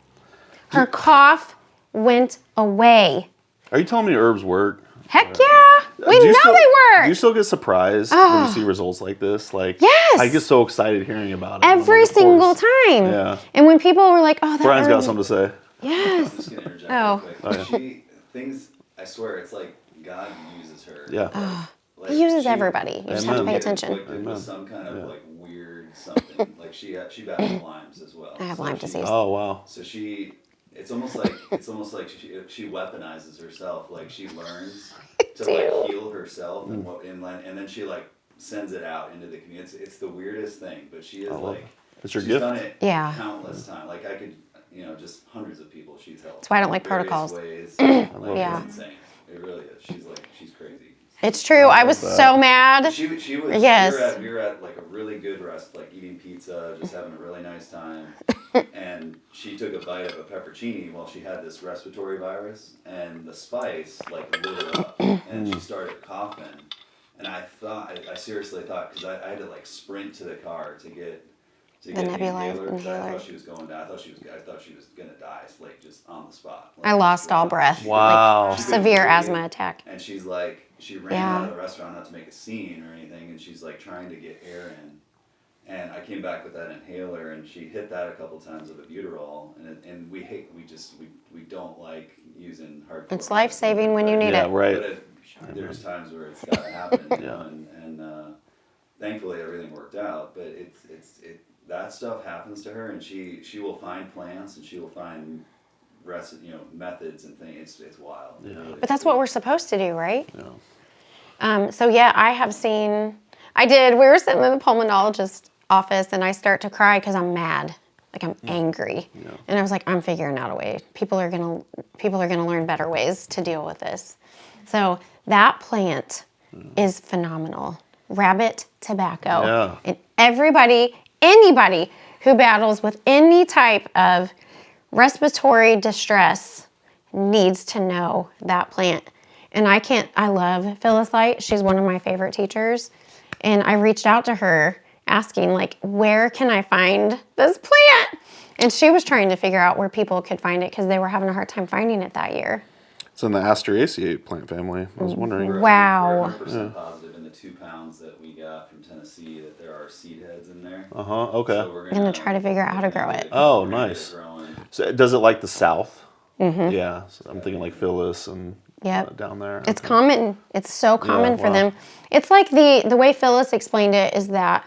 Her cough went away. Are you telling me herbs work? Heck yeah! We know they work! Do you still get surprised when you see results like this? Like, yes! I get so excited hearing about it. Every single time. Yeah. And when people were like, oh, that Brian's herb... got something to say. Yes. I'm just going to interject Oh. real quick. Things, I swear, it's like God uses her. Yeah. Like, He uses everybody. You just have to Amen. pay attention. Afflicted with some kind of like weird something. Like she battles Lyme's as well. I have So Lyme she- disease. Oh, wow. So she it's almost like she weaponizes herself. Like she learns to like heal herself and then she like sends it out into the community. It's the weirdest thing, but she is like it's your she's gift. done it countless times. Like I could, just hundreds of people she's helped. That's why I don't like protocols. Ways. Yeah. It's insane. It really is. She's crazy. It's true. I was so mad. She was. Yes. We were at like a really good like eating pizza, just having a really nice time. And she took a bite of a pepperoni while she had this respiratory virus, and the spice like lit her up, and she started coughing. And I seriously thought, because I had to like sprint to the car to get the inhaler. I thought she was going down. I thought she was gonna die, like just on the spot. Like, I lost all breath. Wow. Like, severe asthma attack. And she's like, she ran out of the restaurant not to make a scene or anything, and she's like trying to get air in. And I came back with that inhaler, and she hit that a couple times with a butyrol, and we don't like using hardcore. It's life saving when you need it. Yeah, right. But there's times where it's got to happen, and thankfully everything worked out. But that stuff happens to her, and she will find plants and she will find methods and things. It's wild. Yeah. But that's what we're supposed to do, right? Yeah. So yeah, I have seen. We were sitting in the pulmonologist's office, and I start to cry because I'm mad, like I'm angry, and I was like, I'm figuring out a way. People are gonna learn better ways to deal with this. So that plant is phenomenal. Rabbit tobacco. Yeah. And anybody who battles with any type of respiratory distress needs to know that plant. And I love Phyllis Light. She's one of my favorite teachers. And I reached out to her asking, like, where can I find this plant? And she was trying to figure out where people could find it because they were having a hard time finding it that year. It's in the Asteraceae plant family. I was wondering. Wow. We're 100% positive in the 2 pounds that we got from Tennessee that there are seed heads in there. Okay. So we're gonna try to figure out how to grow it. Oh, nice. So does it like the South? Mm-hmm. Yeah. So I'm thinking like Phyllis and down there. It's common. It's so common for them. It's like the way Phyllis explained it is that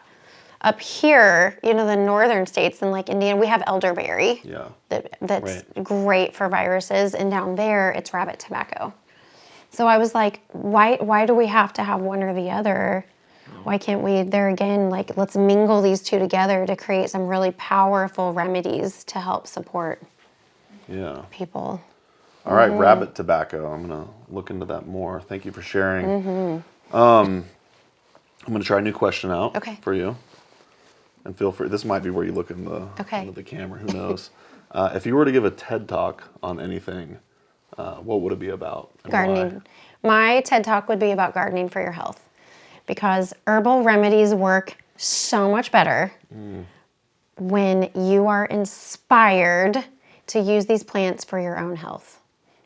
up here, the northern states and like Indiana, we have elderberry. Yeah. That's great for viruses, and down there it's rabbit tobacco. So I was like, why do we have to have one or the other? Why can't we, there again, like, let's mingle these two together to create some really powerful remedies to help support people. All right, rabbit tobacco. I'm going to look into that more. Thank you for sharing. I'm going to try a new question out for you. And feel free, this might be where you look into the camera, who knows. If you were to give a TED Talk on anything, what would it be about? Gardening. My TED Talk would be about gardening for your health, because herbal remedies work so much better when you are inspired to use these plants for your own health.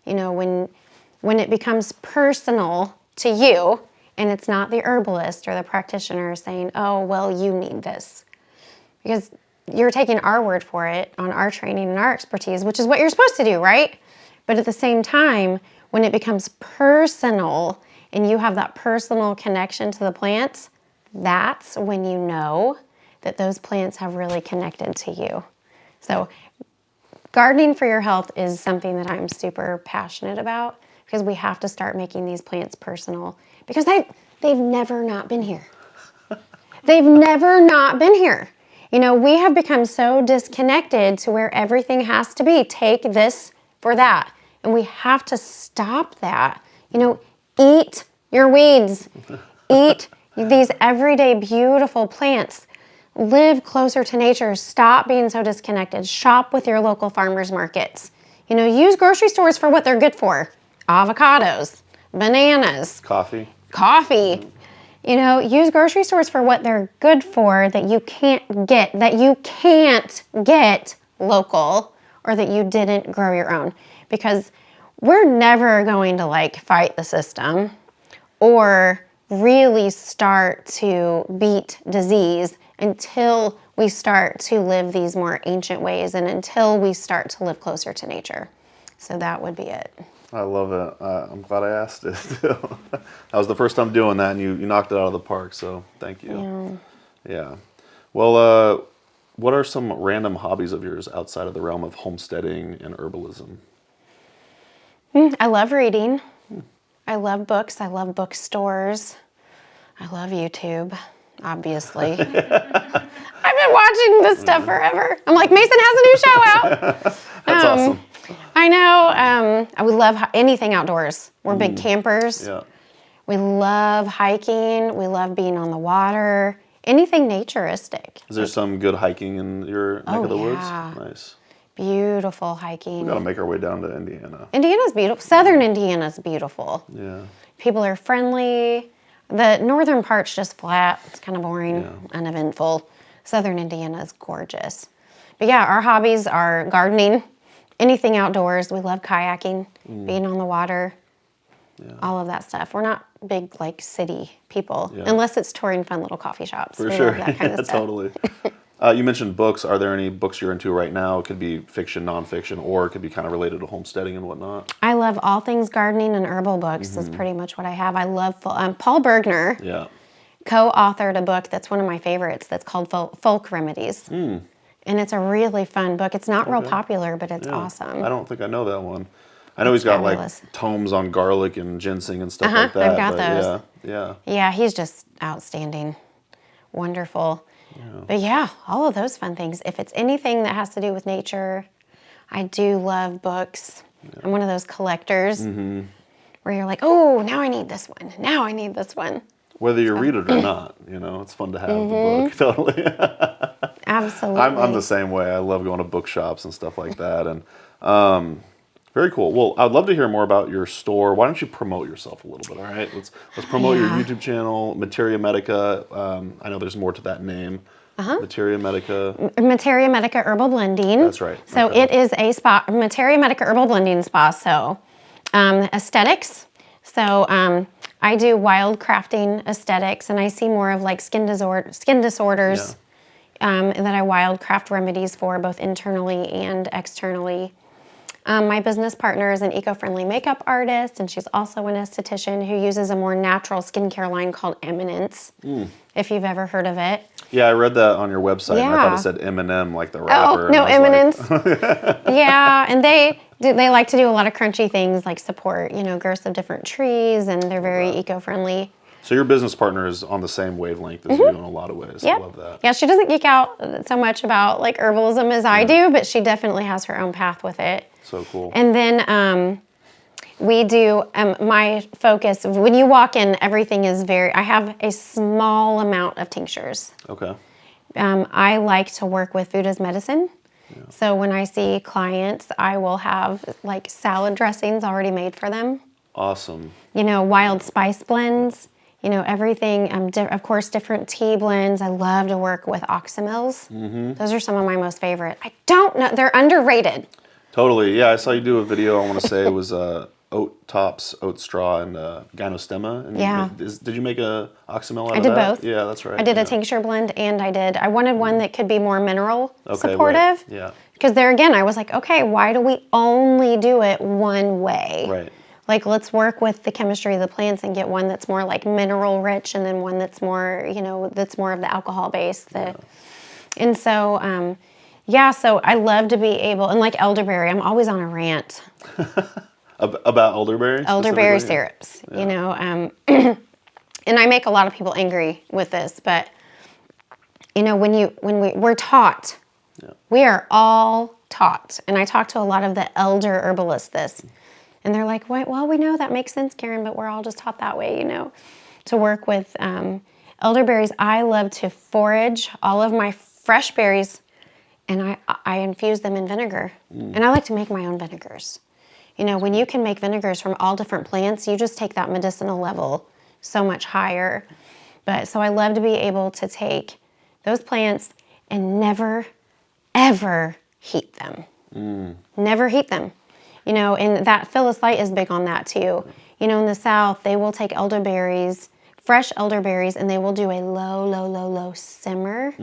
When it becomes personal to you, and it's not the herbalist or the practitioner saying, oh, well, you need this. Because you're taking our word for it on our training and our expertise, which is what you're supposed to do, right? But at the same time, when it becomes personal and you have that personal connection to the plants, that's when you know that those plants have really connected to you. So gardening for your health is something that I'm super passionate about, because we have to start making these plants personal, because they've never not been here. They've never not been here. We have become so disconnected to where everything has to be take this for that. And we have to stop that. Eat your weeds. Eat these everyday beautiful plants. Live closer to nature. Stop being so disconnected. Shop with your local farmers markets. Use grocery stores for what they're good for. Avocados, bananas. Coffee. Use grocery stores for what they're good for that you can't get local, or that you didn't grow your own. Because we're never going to fight the system or really start to beat disease until we start to live these more ancient ways and until we start to live closer to nature. So that would be it. I love it. I'm glad I asked it. That was the first time doing that, and you knocked it out of the park, so thank you. Yeah. Well, what are some random hobbies of yours outside of the realm of homesteading and herbalism? I love reading. I love books. I love bookstores. I love YouTube, obviously. I've been watching this stuff forever. I'm like, Mason has a new show out. That's awesome. I know. I would love anything outdoors. We're big campers. Yeah. We love hiking. We love being on the water. Anything naturistic. Is there some good hiking in your neck of the woods? Nice. Beautiful hiking. We got to make our way down to Indiana. Indiana's beautiful. Southern Indiana's beautiful. Yeah. People are friendly. The northern part's just flat. It's kind of boring, uneventful. Southern Indiana is gorgeous. But yeah, our hobbies are gardening, anything outdoors. We love kayaking, being on the water, all of that stuff. We're not big like city people, unless it's touring fun little coffee shops. For we sure. love that kind of stuff. Totally. You mentioned books. Are there any books you're into right now? It could be fiction, nonfiction, or it could be kind of related to homesteading and whatnot. I love all things gardening and herbal books is pretty much what I have. I love Paul Bergner. Yeah. Co-authored a book that's one of my favorites that's called Folk Remedies. And it's a really fun book. It's not real popular, but it's awesome. I don't think I know that one. I know he's got fabulous. like tomes on garlic and ginseng and stuff like that. I've got those. Yeah. Yeah, he's just outstanding. Wonderful. But yeah, all of those fun things. If it's anything that has to do with nature, I do love books. I'm one of those collectors where you're like, oh, now I need this one. Now I need this one. Whether you read it or not, it's fun to have the book. Totally. Absolutely. I'm the same way. I love going to bookshops and stuff like that. And very cool. Well, I'd love to hear more about your store. Why don't you promote yourself a little bit? All right, let's promote your YouTube channel, Materia Meda. I know there's more to that name. Materia Meda. Materia Meda Herbal Blending. That's right. So it is a spa, Materia Meda Herbal Blending Spa. So aesthetics. So I do wild crafting aesthetics, and I see more of like skin disorders that I wild craft remedies for both internally and externally. My business partner is an eco-friendly makeup artist, and she's also an esthetician who uses a more natural skincare line called Eminence, if you've ever heard of it. Yeah, I read that on your website, and I thought it said Eminem, like the rapper. Oh, no, Eminence. Yeah, and they like to do a lot of crunchy things, like support, growths of different trees, and they're very eco-friendly. So your business partner is on the same wavelength as you in a lot of ways. Yep. I love that. Yeah, she doesn't geek out so much about like herbalism as I do, but she definitely has her own path with it. So cool. And then we do, my focus, when you walk in, everything is I have a small amount of tinctures. Okay. I like to work with food as medicine. Yeah. So when I see clients, I will have like salad dressings already made for them. Awesome. Wild spice blends. Everything, of course, different tea blends. I love to work with oxymils. Those are some of my most favorite. I don't know, they're underrated. Totally, yeah. I saw you do a video, I want to say it was oat tops, oat straw, and gynostemma. And did you make a oxymil out of that? I did both. Yeah, that's right. I did a tincture blend, and I wanted one that could be more mineral supportive. Right. Yeah. Because there again, I was like, okay, why do we only do it one way? Right. Like, let's work with the chemistry of the plants and get one that's more like mineral rich, and then one that's more, that's more of the alcohol base. And so, so I love to be able, and like elderberry, I'm always on a rant. About elderberry? Elderberry syrups, and I make a lot of people angry with this, but we're taught, we are all taught, and I talk to a lot of the elder herbalists this. And they're like, well, we know that makes sense, Karen, but we're all just taught that way, to work with elderberries. I love to forage all of my fresh berries, and I infuse them in vinegar. And I like to make my own vinegars. When you can make vinegars from all different plants, you just take that medicinal level so much higher. So I love to be able to take those plants and never, ever heat them. Never heat them. And that Phyllis Light is big on that too. In the South, they will take elderberries, fresh elderberries, and they will do a low simmer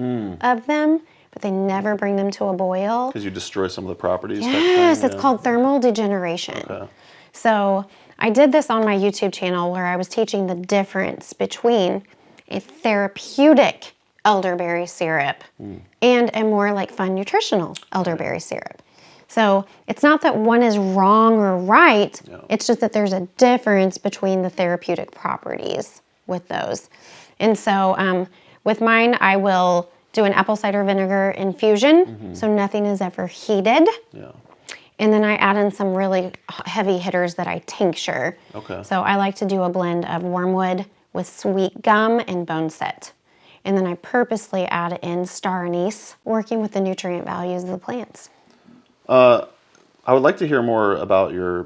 of them, but they never bring them to a boil. Because you destroy some of the properties? Yes, it's called thermal degeneration. Okay. So I did this on my YouTube channel where I was teaching the difference between a therapeutic elderberry syrup and a more like fun nutritional elderberry syrup. So it's not that one is wrong or right, it's just that there's a difference between the therapeutic properties with those. And so with mine, I will do an apple cider vinegar infusion, so nothing is ever heated. And then I add in some really heavy hitters that I tincture. So I like to do a blend of wormwood with sweet gum and bone set. And then I purposely add in star anise, working with the nutrient values of the plants. I would like to hear more about your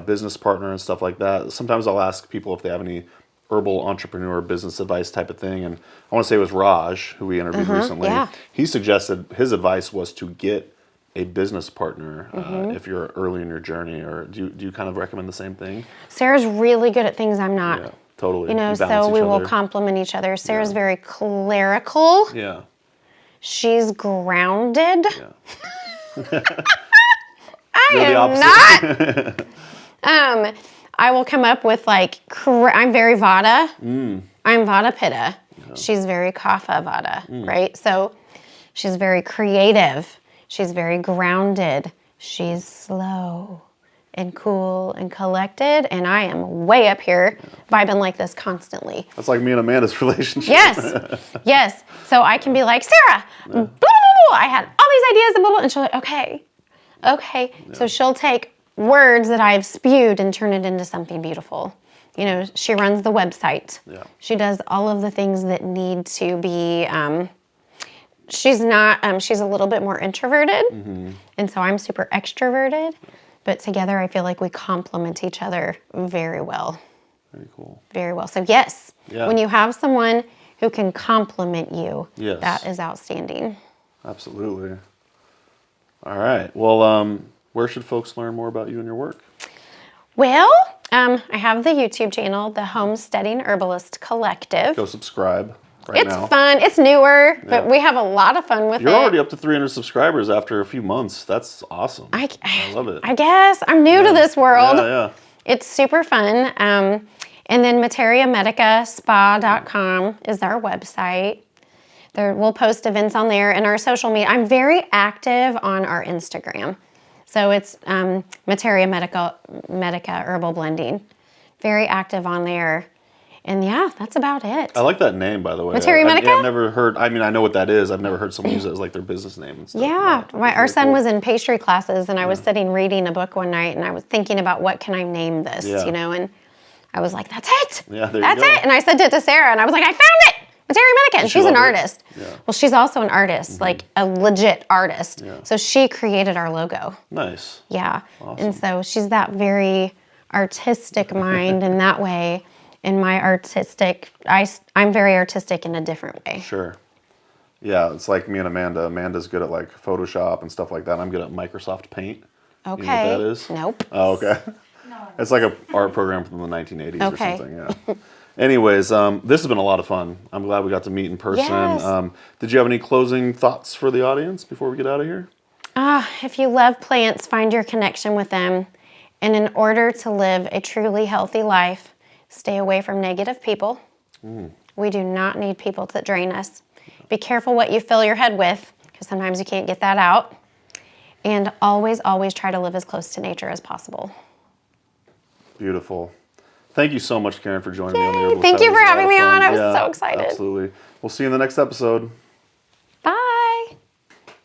business partner and stuff like that. Sometimes I'll ask people if they have any herbal entrepreneur business advice type of thing. And I want to say it was Raj, who we interviewed recently. He suggested his advice was to get a business partner if you're early in your journey. Or do you kind of recommend the same thing? Sarah's really good at things I'm not. Yeah, totally. You know, so we will complement each other. Sarah's very clerical. She's grounded. I am not. I will come up with like, I'm very Vata. I'm Vata Pitta. She's very Kapha Vata, right? So she's very creative. She's very grounded. She's slow and cool and collected. And I am way up here vibing like this constantly. That's like me and Amanda's relationship. Yes. So I can be like, Sarah, blah, blah, blah. I had all these ideas and blah, blah. And she'll like, okay. So she'll take words that I've spewed and turn it into something beautiful. You know, she runs the website. She does all of the things that need to be, she's a little bit more introverted. And so I'm super extroverted, but together I feel like we complement each other very well. Very cool. Very well. So yes, when you have someone who can complement you, that is outstanding. Absolutely. All right. Well, where should folks learn more about you and your work? Well, I have the YouTube channel, the Homesteading Herbalist Collective. Go subscribe right now. It's fun. It's newer, but we have a lot of fun with it. You're already up to 300 subscribers after a few months. That's awesome. I love it. I guess. I'm new to this world. It's super fun. And then Materia Meda Spa.com is our website. We'll post events on there, and our social media. I'm very active on our Instagram. So it's Materia Meda Herbal Blending. Very active on there. And yeah, that's about it. I like that name, by the way. Materia Meda? I've never heard, I mean, I know what that is. I've never heard someone use it as like their business name and stuff. Yeah, our son was in pastry classes, and I was sitting reading a book one night, and I was thinking about what can I name this, you know, and I was like, that's it. Yeah, that's it. And I sent it to Sarah, and I was like, I found it. Materia Meda, and she's an artist. Well, she's also an artist, like a legit artist. So she created our logo. Nice. Yeah. Awesome. And so she's that very artistic mind in that way. And my artistic, I'm very artistic in a different way. Sure. Yeah, it's like me and Amanda. Amanda's good at like Photoshop and stuff like that. I'm good at Microsoft Paint. Okay. You know what that is? Nope. Oh, okay. No. It's like an art program from the 1980s or something. Yeah. Anyways, this has been a lot of fun. I'm glad we got to meet in person. Yes. Did you have any closing thoughts for the audience before we get out of here? If you love plants, find your connection with them. And in order to live a truly healthy life, stay away from negative people. We do not need people to drain us. Be careful what you fill your head with, because sometimes you can't get that out. And always, always try to live as close to nature as possible. Beautiful. Thank you so much, Karen, for joining me on the Herbalist Hour. Thank you for having me on. I was so excited. Absolutely. We'll see you in the next episode. Bye.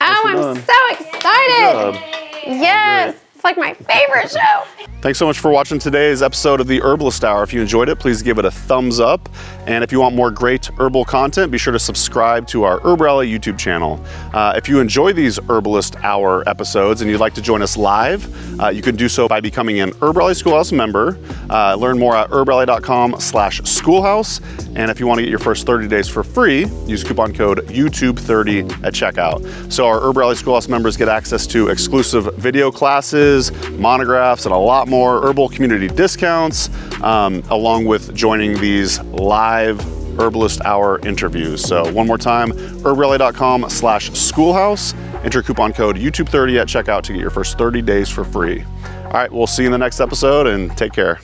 I'm so excited. Yes. It's like my favorite show. Thanks so much for watching today's episode of the Herbalist Hour. If you enjoyed it, please give it a thumbs up. And if you want more great herbal content, be sure to subscribe to our HerbRally YouTube channel. If you enjoy these Herbalist Hour episodes and you'd like to join us live, you can do so by becoming an HerbRally Schoolhouse member. Learn more at herbrally.com/schoolhouse. And if you want to get your first 30 days for free, use coupon code YouTube30 at checkout. So our HerbRally Schoolhouse members get access to exclusive video classes, monographs, and a lot more herbal community discounts, along with joining these live Herbalist Hour interviews. So one more time, herbrally.com/schoolhouse, enter coupon code YouTube30 at checkout to get your first 30 days for free. All right, we'll see you in the next episode, and take care.